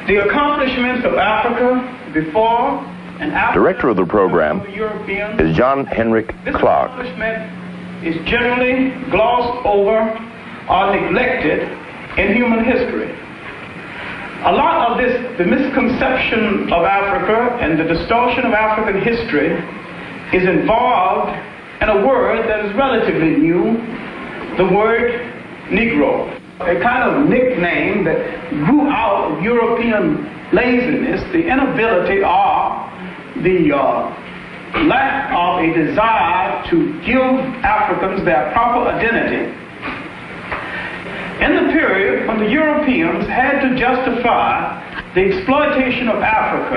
The accomplishments of Africa before and after. Director of the program is Henrik Clarke. This accomplishment is generally glossed over or neglected in human history. A lot of this, the misconception of Africa and the distortion of African history is involved in a word that is relatively new, the word Negro. A kind of nickname that grew out of European laziness, the inability or the lack of a desire to give Africans their proper identity. In the period when the Europeans had to justify the exploitation of Africa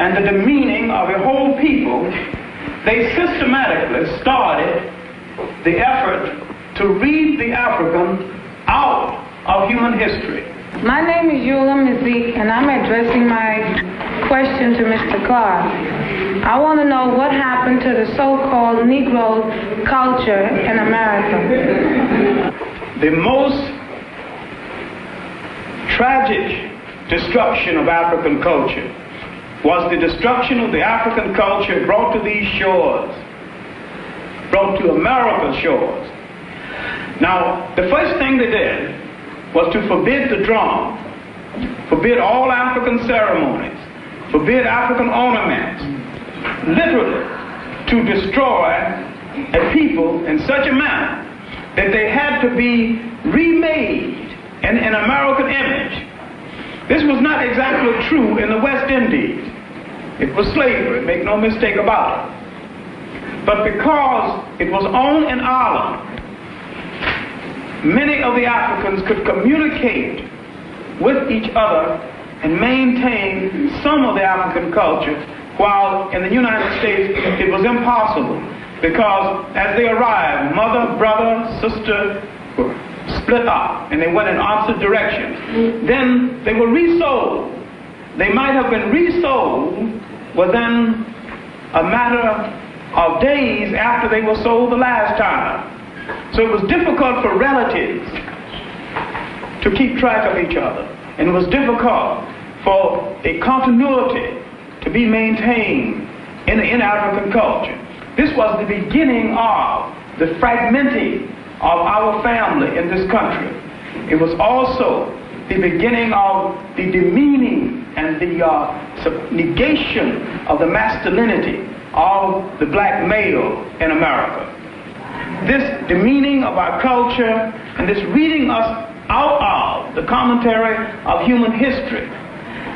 and the demeaning of a whole people, they systematically started the effort to read the African out of human history. My name is Eula Mazik, and I'm addressing my question to Mr. Clarke. I want to know what happened to the so-called Negro culture in America. The most tragic destruction of African culture was the destruction of the African culture brought to these shores, brought to America's shores. Now, the first thing they did was to forbid the drum, forbid all African ceremonies, forbid African ornaments, literally to destroy a people in such a manner that they had to be remade in an American image. This was not exactly true in the West Indies. It was slavery, make no mistake about it. But because it was on an island, many of the Africans could communicate with each other and maintain some of the African culture, while in the United States it was impossible, because as they arrived, mother, brother, sister were split up and they went in opposite directions. Then they were resold. They might have been resold within a matter of days after they were sold the last time. So it was difficult for relatives to keep track of each other, and it was difficult for a continuity to be maintained in African culture. This was the beginning of the fragmenting of our family in this country. It was also the beginning of the demeaning and the negation of the masculinity of the black male in America. This demeaning of our culture and this reading us out of the commentary of human history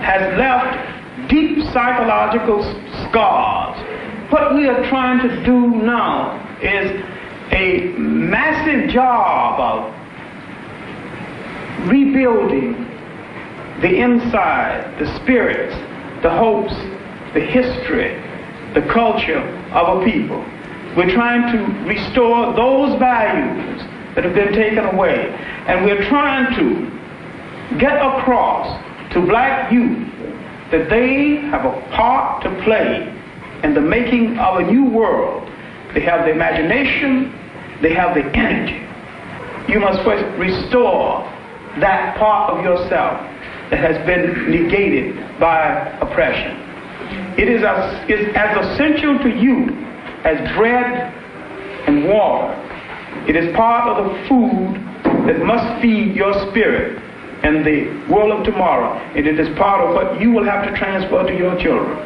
has left deep psychological scars. What we are trying to do now is a massive job of rebuilding the inside, the spirits, the hopes, the history, the culture of a people. We're trying to restore those values that have been taken away. And we're trying to get across to black youth that they have a part to play in the making of a new world. They have the imagination, they have the energy. You must first restore that part of yourself that has been negated by oppression. It is as essential to you as bread and water. It is part of the food that must feed your spirit in the world of tomorrow. And it is part of what you will have to transfer to your children.